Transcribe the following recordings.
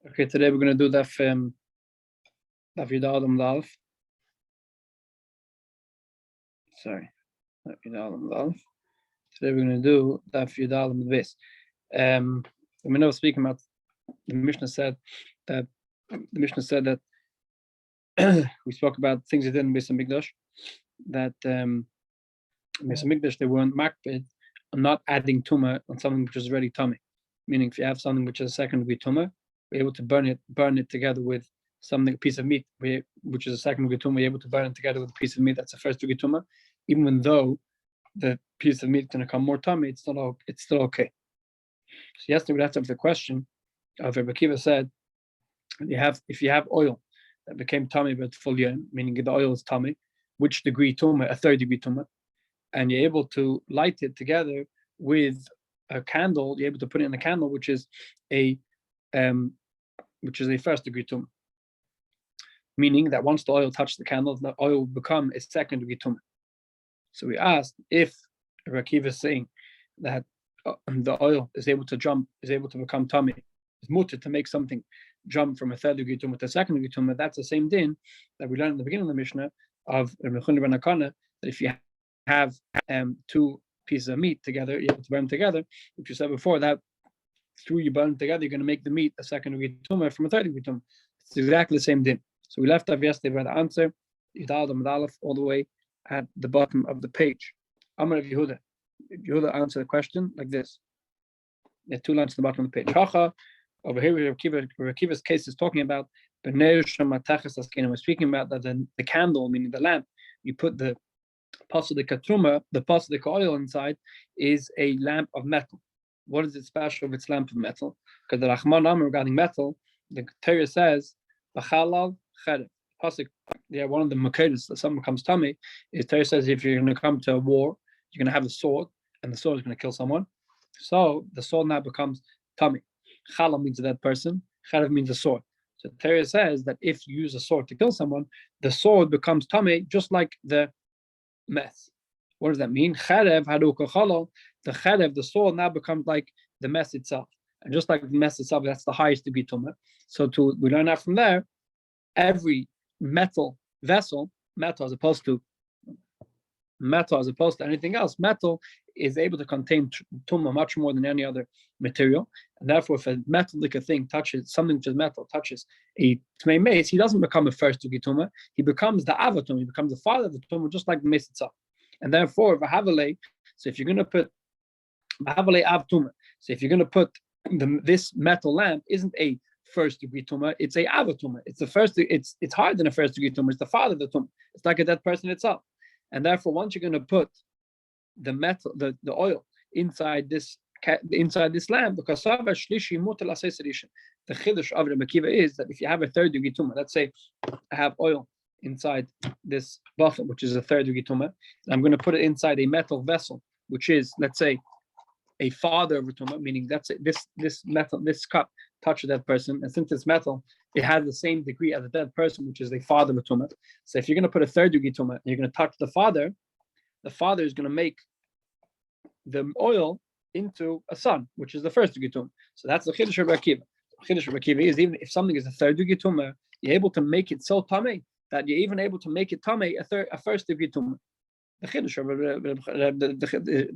Okay, today we're going to do Daf Yud Aleph Dalef. Sorry, Daf Yud Aleph Dalef. Today we're going to do Daf Yud Aleph Vis. We know speaking about the Mishnah said that we spoke about things that didn't Beis Hamikdash, that Beis Hamikdash they weren't makpid on not adding tumah on something which is already tummy. Meaning, if you have something which is a second degree tumah, we're able to burn it together with something, a piece of meat, which is a second degree tumah. We're able to burn it together with a piece of meat that's a first degree tumah, even though the piece of meat is going to come more tummy. It's still okay. So yesterday we have to have the question of Rabbi Akiva said, if you have oil that became tummy but full yin, meaning the oil is tummy, which degree tumah? A third degree tumah, and you're able to light it together with a candle. You're able to put it in a candle, which is a first degree tumah, meaning that once the oil touches the candle, the oil will become a second degree tumah. So we asked if Rabbi Akiva is saying that the oil is able to become tummy, is mutter to make something jump from a third degree tumah to a second degree tumah. That's the same din that we learned in the beginning of the Mishnah of Rabbi ben Akana, that if you have two pieces of meat together, you have to burn them together, which you said before, that through you burn together, you're going to make the meat a second degree tumah from a third degree tumah. It's exactly the same din. So we left off yesterday by the answer, all the way at the bottom of the page. Amar of Yehuda. Yehuda answered the question like this. There are two lines at the bottom of the page. Hacha, over here, Rabbi Akiva's case is talking about we're speaking about that the candle, meaning the lamp, you put the pasadika truma, the pasadika oil inside, is a lamp of metal. What is it special if it's lamp of metal? Because the Rahman Amr regarding metal, the Torah says, "B'chalal cherev." Pasuk, one of the makedas that someone comes tummy is Torah says if you're going to come to a war, you're going to have a sword, and the sword is going to kill someone. So the sword now becomes tummy. Chalal means a dead person. Cherev means a sword. So Torah says that if you use a sword to kill someone, the sword becomes tummy, just like the mess. What does that mean? Cherev haruka chalal. The cherev, the sword, now becomes like the mess itself, and just like the mess itself, that's the highest degree tumah. So we learn that from there. Every metal vessel, metal as opposed to anything else, metal is able to contain tumah much more than any other material, and therefore, if a metallic thing touches something which is metal, touches a tmei mace, he doesn't become a first degree tumah. He becomes the avatum. He becomes the father of the tumah, just like the mace itself. And therefore, v'havale. So if you're going to put v'havale av tumah, so if you're going to put this metal lamp, isn't a first degree tumah, it's a avatumah. It's the first. It's higher than a first degree tumah. It's the father of the tumah. It's like a dead person itself. And therefore, once you're going to put the metal, the oil inside this lamp, because the chiddush of Rabbi Akiva is that if you have a third degree tumah, let's say I have oil inside this bottle, which is a third degree tumah, I'm going to put it inside a metal vessel, which is, let's say, a father of a tumah, meaning that's it. This cup touches that person, and since it's metal, it has the same degree as a dead person, which is a father of a tumah. So if you're going to put a third degree tumah, and you're going to touch the father is going to make the oil into a son, which is the first degree tumah. So that's the chiddush of Rabbi Akiva. The chiddush of Rabbi Akiva is even if something is a third degree tumah, you're able to make it so tummy that you're even able to make it tummy a first degree tumah. The chiddush of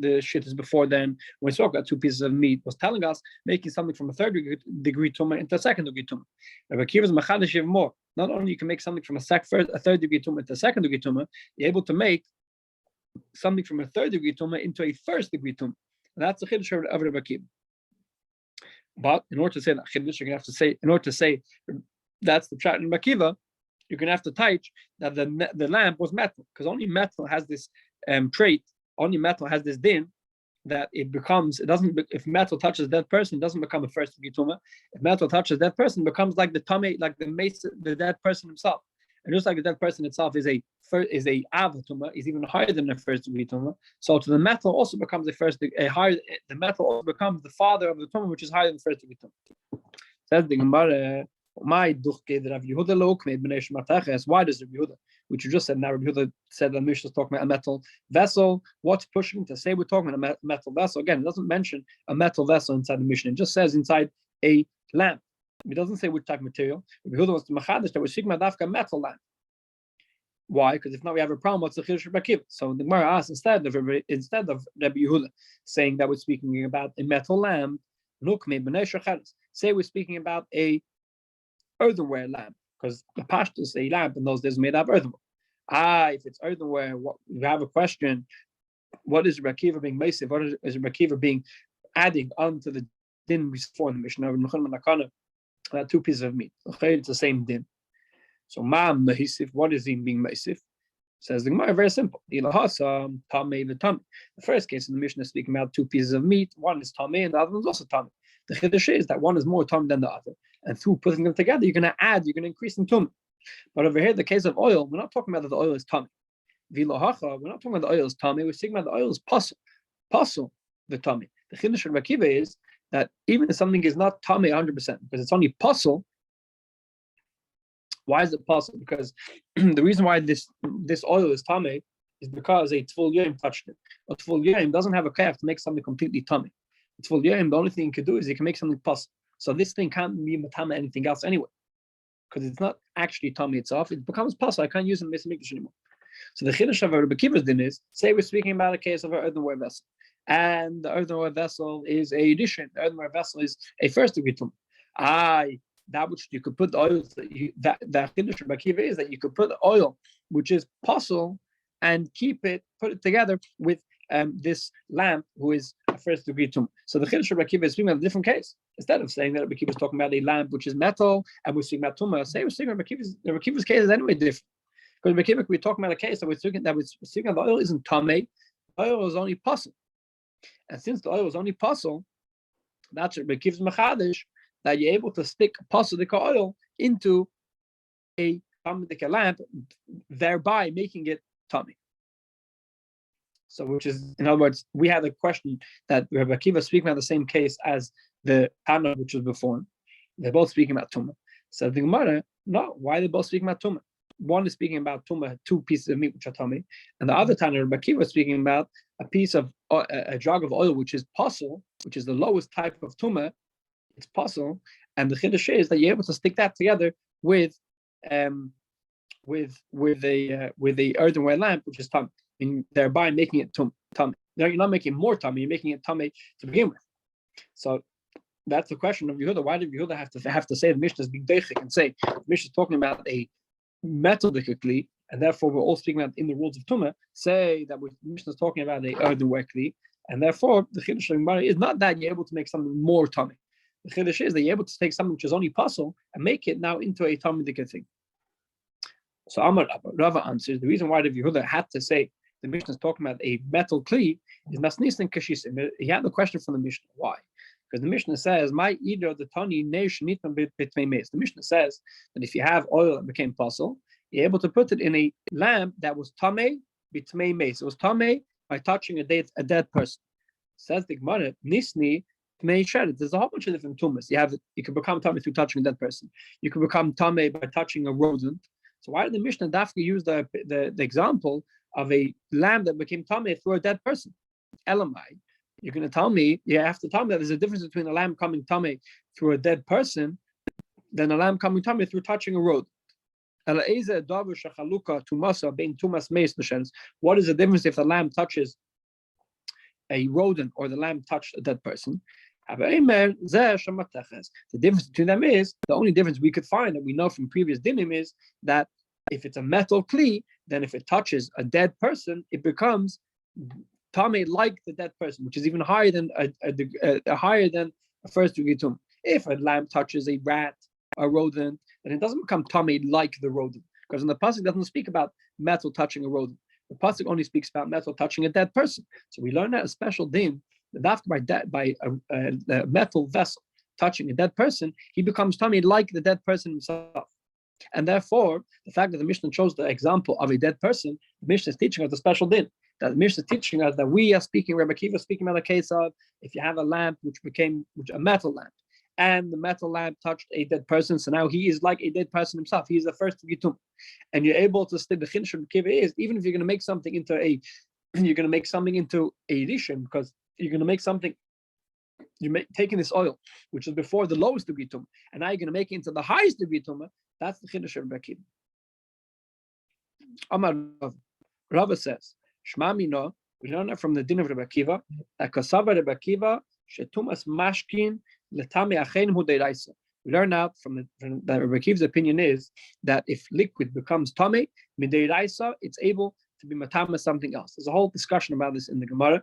the shit is before then, when we spoke about two pieces of meat, was telling us making something from a third degree tumah into a second degree tumah. Rabbi Akiva's machadish even more. Not only you can make something from a third degree tumah into a second degree tumah, you're able to make something from a third degree tumah into a first degree tumah. And that's the chiddush of Rabbi Akiva. But in order to say that chiddush, you're going to have to say, in order to say that's the pshat in Rabbi Akiva, you're going to have to teach that the lamp was metal, because only metal has this trait, only metal has this din that if metal touches a dead person, it doesn't become a first degree tumah. If metal touches a dead person, it becomes like the tummy, like the mace, the dead person himself. And just like the dead person itself is a avatumah, is even higher than a first degree tumah. So to the metal also becomes the metal also becomes the father of the tumah, which is higher than first degree tumah. Says the Gemara. Why does Rabbi Yehuda, which you just said now, Rabbi Yehuda said that Mishnah is talking about a metal vessel? What's pushing to say we're talking about a metal vessel? Again, it doesn't mention a metal vessel inside the Mishnah. It just says inside a lamp. It doesn't say which type of material. Rabbi Yehuda wants to machadish that we're speaking about dafka metal lamp. Why? Because if not, we have a problem. What's the chiddush of Rabbi Akiva? So the Gemara asks instead of Rabbi Yehuda saying that we're speaking about a metal lamp, say we're speaking about a earthenware lamp, because the pashtus is a lamp in those days made out of earthenware. If it's earthenware, we have a question. What is Rabbi Akiva being masiv? What is Rabbi Akiva being adding onto the din before in the Mishnah? Two pieces of meat. It's the same din. So what is he being masiv? Says the Gemara, very simple. The first case in the Mishnah is speaking about two pieces of meat. One is tamei and the other one is also tamei. The chiddush is that one is more tamei than the other, and through putting them together, you're going to increase in tumah. But over here, the case of oil, we're not talking about that the oil is tamei. We're not talking about the oil is tamei. We're speaking about the oil is pasul the tamei. The chiddush of Rabbi Akiva is that even if something is not tamei 100%, because it's only pasul. Why is it possible? Because the reason why this oil is tamei is because a tful yom touched it. A tful yom doesn't have a kayach to make something completely tamei. A tful yom, the only thing he can do is he can make something possible. So this thing can't be matama anything else anyway, because it's not actually tamei itself. It becomes possible. I can't use it in Beis Hamikdash anymore. So the chiddush of Rabbi Akiva's din is, say we're speaking about a case of an earthenware vessel, and the earthenware vessel is a addition. The earthenware vessel is a first degree tumah. That which you could put the oil, that chiddush of Rabbi Akiva is that you could put the oil, which is pasul, and put it together with this lamp, who is a first degree tumah. So the chiddush of Rabbi Akiva is speaking about a different case. Instead of saying that Rabbi Akiva is talking about a lamp which is metal, and we're speaking about tumah, say we're speaking about Rabbi Akiva's case is anyway different. Because Rabbi Akiva, we're talking about a case that we're speaking about the oil isn't tamei, the oil is only pasul. And since the oil is only pasul, that's Rabbi Akiva's machadish, that you're able to stick pasul oil into a lamp, thereby making it tamei. So, which is, in other words, we had a question that Rabbi Akiva is speaking about the same case as the Tana, which was before. They're both speaking about tumah. So the Gemara, no, why are they both speaking about tumah? One is speaking about tumah, two pieces of meat which are tamei, and the other Tana, Rabbi Akiva, is speaking about a piece of a jug of oil which is pasul, which is the lowest type of tumah. It's pasul, and the chiddush is that you're able to stick that together with a earthenware lamp, which is tamei, and thereby making it tamei. Now you're not making more tamei; you're making it tamei to begin with. So that's the question of Yehuda. Why did Yehuda have to say the Mishnah is being deichik and say the Mishnah is talking about a methodically, and therefore we're all speaking about in the rules of tumah? Say that the Mishnah is talking about a earthenware kli, and therefore the chiddush of Gemara is not that you're able to make something more tamei. The chiddush is that you're able to take something which is only pasul and make it now into a Talmudic thing. So Amar Rava answers, the reason why the Yehuda had to say the Mishnah is talking about a metal kli is masnis and kashisim. He had the question from the Mishnah. Why? Because the Mishnah says, "My either the tani neish nitam betmei meis." The Mishnah says that if you have oil that became pasul, you're able to put it in a lamp that was tamei betmei meis. It was tamei by touching a dead person. Says the Gemara, nisni. There's a whole bunch of different tumas. You can become tamei through touching a dead person. You can become tamei by touching a rodent. So why did the Mishnah Dafka use the example of a lamb that became tamei through a dead person? Elamai, you're going to tell me, you have to tell me that there's a difference between a lamb coming tamei through a dead person than a lamb coming tamei through touching a rodent. What is the difference if the lamb touches a rodent or the lamb touched a dead person? The difference between them is, the only difference we could find that we know from previous dinim is that if it's a metal kli, then if it touches a dead person, it becomes tamei like the dead person, which is even higher than a first degree tumah. If a lamb touches a rat, a rodent, then it doesn't become tamei like the rodent, because in the pasuk doesn't speak about metal touching a rodent. The pasuk only speaks about metal touching a dead person. So we learn that a special din, that by a metal vessel touching a dead person, he becomes tamei like the dead person himself. And therefore, the fact that the Mishnah chose the example of a dead person, the Mishnah is teaching us the special din. That the Mishnah is teaching us that we are speaking, Rabbi Akiva speaking about a case of if you have a lamp which a metal lamp, and the metal lamp touched a dead person, so now he is like a dead person himself. He is the first to tumah, and you're able to stick the chiddush of Akiva is, even if you're going to make something into a rishon, because you're going to make something you're taking this oil, which is before the lowest degree tumah, and now you're going to make it into the highest degree tumah. That's the chiddush of Rabbi Akiva. Amar Rava says, Shma Mino, we learn that from the din of Rabbi Akiva, that kasava Rabbi Akiva, shetumas mashkin letame achenim hu deiraisa. We learn out from that Rabbi Akiva's opinion is that if liquid becomes tamei, mideiraisa, it's able to be matama something else. There's a whole discussion about this in the Gemara.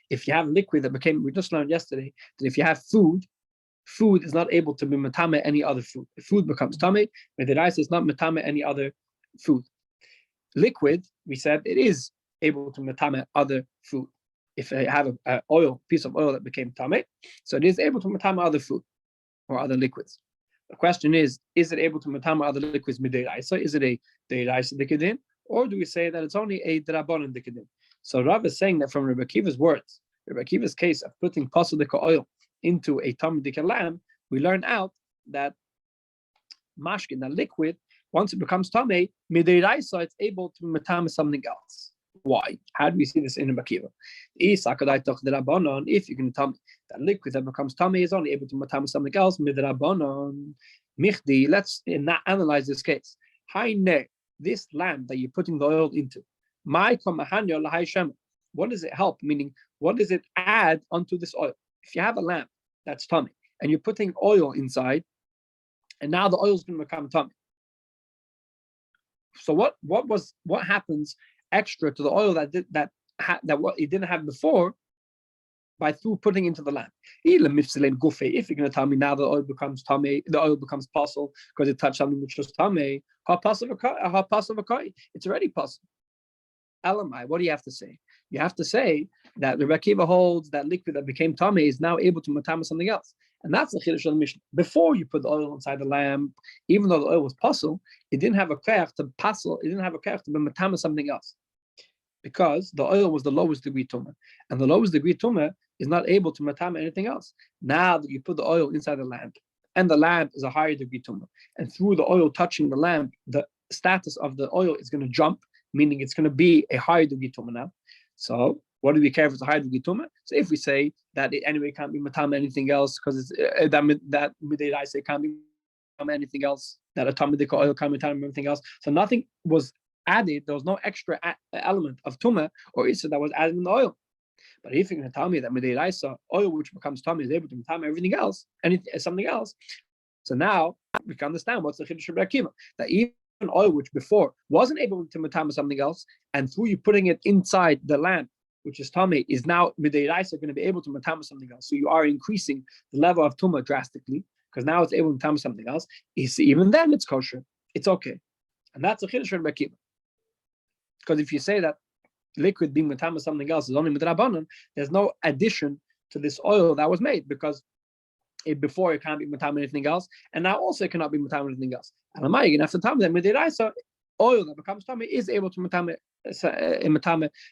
If you have liquid that became, we just learned yesterday that if you have food is not able to be matame any other food. If food becomes tame, mideiraisa is not matame any other food. Liquid, we said, it is able to matame other food. If I have a piece of oil that became tame, so it is able to matame other food or other liquids. The question is it able to matame other liquids mideiraisa? Is it a deiraisa dikadin, or do we say that it's only a drabanan dikadin? So Rav is saying that from Rabbi Akiva's words, Rabbi Akiva's case of putting pasadika oil into a tamidika lamb, we learn out that mashkin, that liquid, once it becomes tamei, mideiraisa, it's able to matame something else. Why? How do we see this in Rabbi Akiva? If you can tell me that liquid that becomes tamei is only able to matame something else, midrabanan michdi. Let's analyze this case. This lamb that you're putting the oil into, what does it help? Meaning, what does it add onto this oil? If you have a lamb that's tummy and you're putting oil inside, and now the oil is going to become tummy. So what happens extra to the oil that what it didn't have before by through putting into the lamb? If you're going to tell me now the oil becomes tummy, the oil becomes possible because it touched something which was tummy, it's already possible. Elamai, what do you have to say? You have to say that the Rabbi Akiva holds that liquid that became tummy is now able to matama something else. And that's the chiddush of the Mishnah. Before you put the oil inside the lamb, even though the oil was pasul, it didn't have a koach to pasul, it didn't have a koach to be matama something else. Because the oil was the lowest degree tumah. And the lowest degree tumah is not able to matama anything else. Now that you put the oil inside the lamb, and the lamb is a higher degree tumah, and through the oil touching the lamb, the status of the oil is going to jump, meaning it's going to be a higher degree tumah now. So what do we care if it's a higher degree tumah? So if we say that it anyway can't be matama anything else because it's that mideiraisa can't be matama anything else, that a tamidika oil can't be matama anything else. So nothing was added. There was no extra element of tumah or issa that was added in the oil. But if you're going to tell me that mideiraisa oil which becomes tumah is able to matama everything else, something else, so now we can understand what's the chiddush of Rabbi Akiva, that even oil which before wasn't able to matama something else, and through you putting it inside the lamp, which is tummy, is now mideiraisa going to be able to matama something else. So you are increasing the level of tumah drastically because now it's able to matama something else. Even then it's kosher, it's okay, and that's a chiddush of Rabbi Akiva. Because if you say that liquid being matama something else is only midrabanan, there's no addition to this oil that was made because before it can't be matama anything else, and now also it cannot be matama anything else. And am I going to have to tell me that mideiraisa oil that becomes tummy is able to matame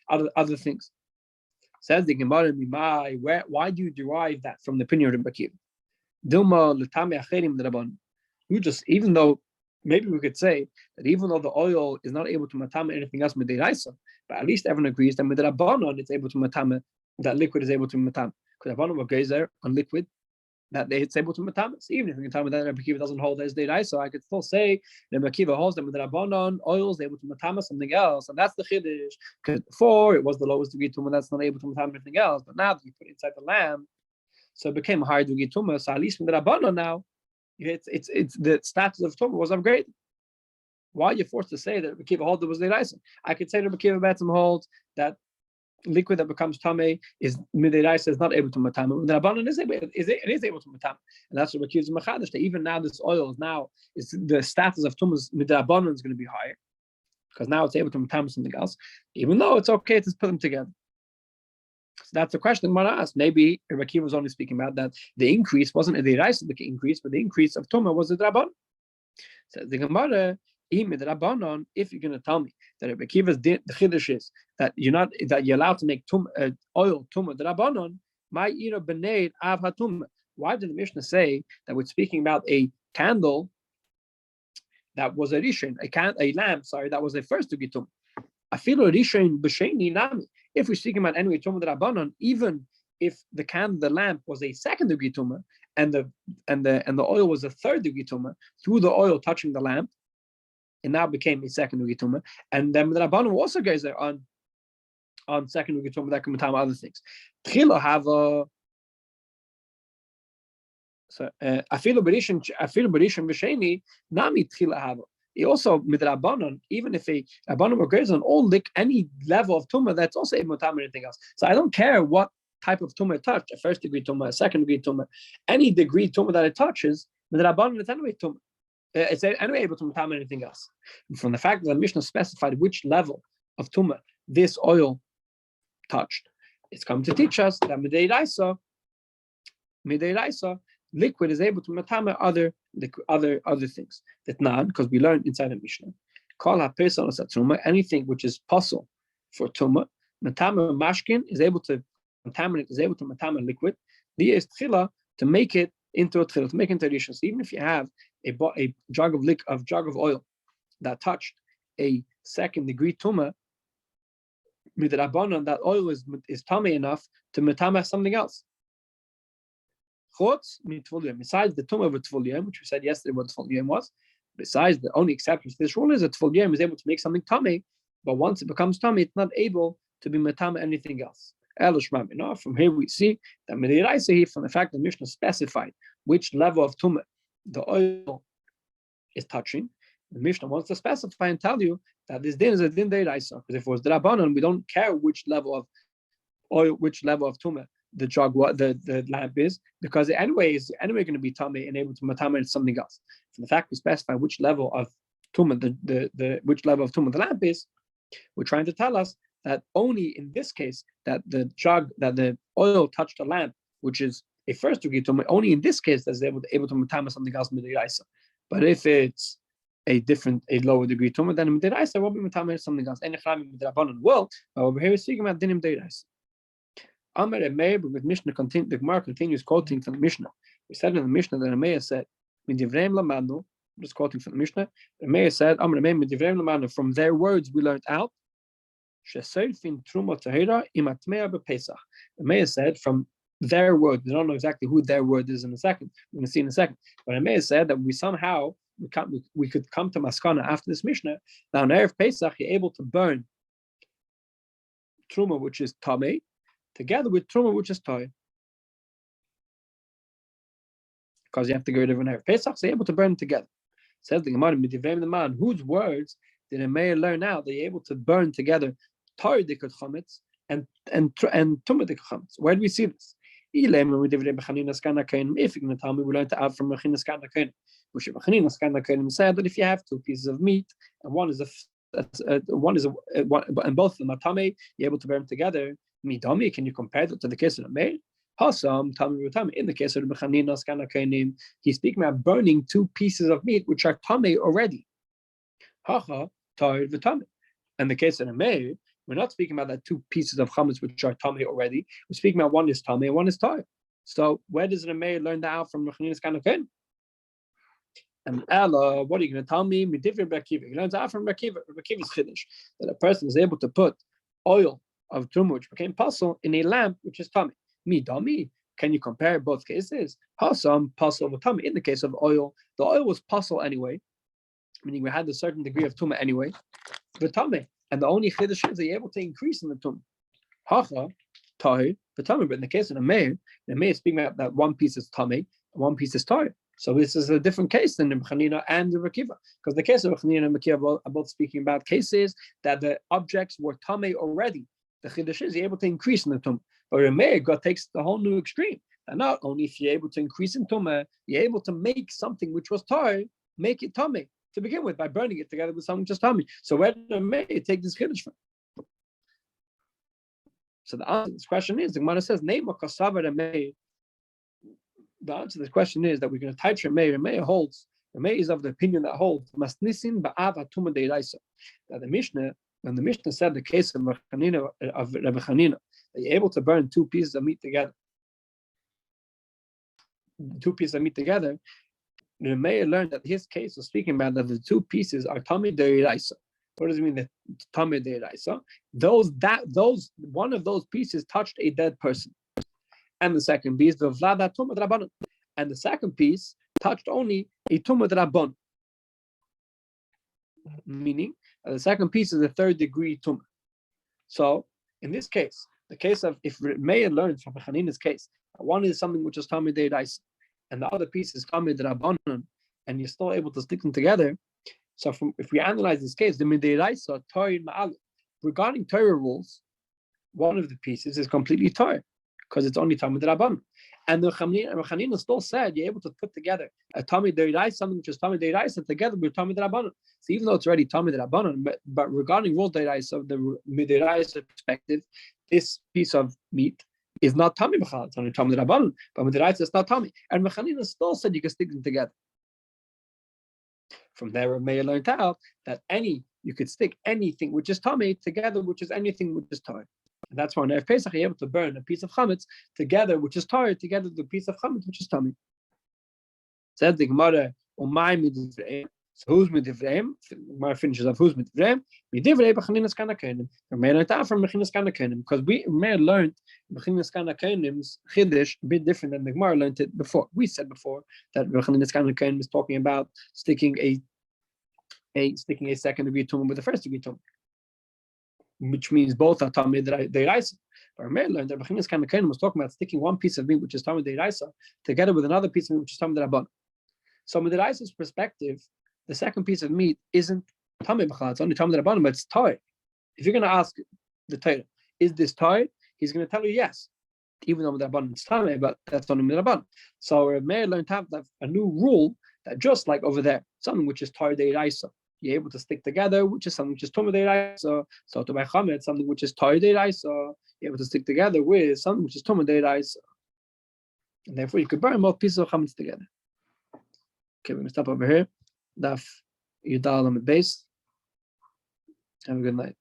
other things? Says the Gemara, why do you derive that from the opinion of Rabbi Akiva? Dilma l'tamei acherim d'Rabbanan. You just, even though maybe we could say that even though the oil is not able to matame anything else mideiraisa, but at least everyone agrees that midrabanan it's able to matame, that liquid is able to matame. Because Rabbanan will gaze there on liquid that it's able to matame. So even if you can tell me that Rabbi Akiva doesn't hold as deiraisa, I could still say Rabbi Akiva holds that midrabanan oil is able to matame something else, and that's the chiddush. Because before it was the lowest degree tumah that's not able to matame anything else, but now that you put it inside the lamb, so it became a higher degree tumah. So at least midrabanan now, it's the status of tumah was upgraded. Why are you forced to say that Rabbi Akiva holds it was deiraisa? I could say Rabbi Akiva betzim holds that liquid that becomes tamei is mideiraisa is not able to matame. The Rabbanan is able to matame, and that's what Rabbi Akiva is machadash. That even now this oil is the status of tumas midrabanan is going to be higher because now it's able to matame something else, even though it's okay to put them together. So that's the question I'm going to ask. Maybe Rabbi Akiva was only speaking about that the increase wasn't a deiraisa increase, but the increase of tumah was a drabanan. So the Gemara, if you're going to tell me that Rabbi Akiva's the chiddush is that you're allowed to make oil tumah drabanan, my ira b'nei av hatumah. Why did the Mishnah say that we're speaking about a candle that was a rishon, a lamp, that was the first degree tumah? I feel a rishon b'sheni nami. If we're speaking about anyway tumah drabanan, even if the lamp was a second degree tumah and the oil was a third degree tumah, through the oil touching the lamp, it now became a second degree tumah. And then the Rabbanan also goes there on second degree tumah that can be other things. Tchila have a so afilu berishim v'sheni nami tchila have. He also midrabanan, even if a rabbanan agrees on all any level of tumah, that's also a mutam or anything else. So I don't care what type of tumah it touched, a first degree tumah, a second degree tumah, any degree tumah that it touches, midrabanan it's anyway tumah. It's anyway able to mutam anything else. And from the fact that the Mishnah specified which level of tumah this oil touched, it's come to teach us that midei raisa, liquid is able to matama other things. That not because we learned inside the Mishnah. Call ha-pesal as-tumah, anything which is possible for tumah. Matama mashkin is able to contaminate, is able to matama liquid. The is tchila to make it into a tchila, to make it into a rishon. So even if you have a jug of oil that touched a second degree tumah, midrabanan that oil is tamei enough to matama something else. Besides the tumah of a tfuliyim, which we said yesterday what tfuliyim was, besides the only exception to this rule is that tfuliyim is able to make something tummy, but once it becomes tummy, it's not able to be matama anything else. From here we see that from the fact that Mishnah specified which level of tumah the oil is touching, the Mishnah wants to specify and tell you that this din is a din deiraisa. Because if it was the Rabbanon, we don't care which level of oil, which level of tumah the jug, the lamp is, because it anyway is going to be tummy and able to matama something else. From the fact we specify which level of tumah which level of tumah the lamp is, we're trying to tell us that only in this case that the oil touched the lamp, which is a first degree tumah, only in this case that's able to matama something else midiraisa. But if it's a lower degree tumah, then midiraisa will be matama something else. And well, over here we're speaking about dinim midiraisa. Amar Emeir, but Mishnah the Gemara continues quoting from the Mishnah. We said in the Mishnah that Emeir said, "Midivreim lamanu." Just quoting from the Mishnah. Emeir said, "Amar Emeir midivreim lamanu." From their words, we learned out. Sheseifin truma tahira imatmea bepesach. Emeir said, from their words. We don't know exactly who their word is in a second. We're going to see in a second. But Emeir said that we could come to Maskana after this Mishnah. Now, on Erev Pesach, you're able to burn truma, which is tamei, together with truma, which is toy, because you have to get rid of an Erev Pesach, so you're able to burn them together. Says the Gemara, the man whose words did a mayor learn out? They're able to burn together toy dikut chametz and truma dikut chametz. Where do we see this? If you're going to tell me, we learned out from Mechinas Kana Kohen, which Mechinas Kana Kohen said that if you have two pieces of meat and one is and both of them are tamei, you're able to burn them together. Midami, can you compare that to the case of the maid? In the case of the Mechaninas Kana Kohenim, he's speaking about burning two pieces of meat which are tamei already. Hacha tar v'tamei. In the case of the maid, we're not speaking about that two pieces of chametz which are tamei already. We're speaking about one is tamei and one is tar. So where does the maid learn that out from Mechaninas Kana Kohenim? And Ella, what are you going to tell me? Midivri B'Akiva. He learns out from B'Akiva. B'Akiva's chiddush that a person is able to put oil of truma which became pasul in a lamp which is tummy. Midami, can you compare both cases? Hasam pasul with tummy. In the case of oil, the oil was pasul anyway, meaning we had a certain degree of tummy anyway. The tummy, and the only chiddush is that you're able to increase in the tummy. Hacha tahir the tummy. But in the case of the mayor is speaking about that one piece is tummy and one piece is tahir. So this is a different case than the Mechanina and the Rekiva, because the case of Mechanina and Rekiva are both speaking about cases that the objects were tamei already. The chiddush is you're able to increase in the tumah. But Remeir God takes the whole new extreme. And not only if you're able to increase in tumah, you're able to make something which was tar, make it tamei to begin with by burning it together with something just tamei. So where did Remeir take this chiddush from? So the answer to this question is the Gemara says, "Neima kasava Remeir." The answer to this question is that we're going to touch Remeir. Remeir is of the opinion that holds masnisin ba'ava tumah deiraisa. That the Mishnah, when the Mishnah said the case of Rabbi Chanina, that you're able to burn two pieces of meat together, the Meir learned that his case was speaking about that the two pieces are tamei deiraisa. What does it mean that tamei deiraisa? Those one of those pieces touched a dead person. And the second piece, the Vlada Tumah Drabanan. And the second piece touched only a Tumah Drabanan. Meaning, the second piece is a third degree Tumah. So, in this case, the case of if Meir learns from Hanina's case, one is something which is Talmid Deiraisa, and the other piece is Talmid Rabbanan, and you're still able to stick them together. So, if we analyze this case, the Mideiraisa, Torah Ma'al, regarding Torah rules, one of the pieces is completely Torah, because it's only Talmid Rabbanan. And the Hanina still said you're able to put together a Talmid Deiraisa, something which is Talmid Deiraisa, together with Talmid Rabbanan. So even though it's already Talmid Rabbanan, but regarding rules Deiraisa, the Mideiraisa perspective, this piece of meat is not Talmid B'chal, it's only Talmid Rabbanan, but Mideiraisa is not Talmid. And Hanina still said you can stick them together. From there, Rabbi learned out that you could stick anything which is Talmid together, which is anything which is Torah. And that's why on Erev Pesach you're able to burn a piece of chametz together, which is Torah, together with a piece of chametz, which is Talmid. Said the Gemara, "Umay midivrei." So who's midivrei? Gemara finishes off who's midivrei. Midivrei b'chaninas kana kenim. Rabbi learned out from b'chinas kana kenim because we learned b'chinas kana kenim's chiddush a bit different than the Gemara learned it before. We said before that b'chinas kana kenim is talking about sticking a second degree tumah with the first degree tumah, which means both are Talmid Deiraisa. But Rabbi learned that Bechinas Kana Kenim was talking about sticking one piece of meat, which is Talmid Deiraisa, together with another piece of meat, which is Talmid Rabbanan. So, from the Deiraisa's perspective, the second piece of meat isn't Talmid B'chal, it's only Talmid Rabbanan, but it's Torah. If you're going to ask the Torah, is this Torah? He's going to tell you yes, even though the Rabbanan is Talmid, but that's only Rabbanan. So, Rabbi learned to have a new rule that just like over there, something which is Torah Deiraisa, you're able to stick together, which is something which is Tumah Deiraisa. So to buy chametz, something which is Torah Deiraisa, you're able to stick together with something which is Tumah Deiraisa. And therefore you could burn both pieces of chametz together. Okay, we're going to stop over here. Daf Yudal on the base. Have a good night.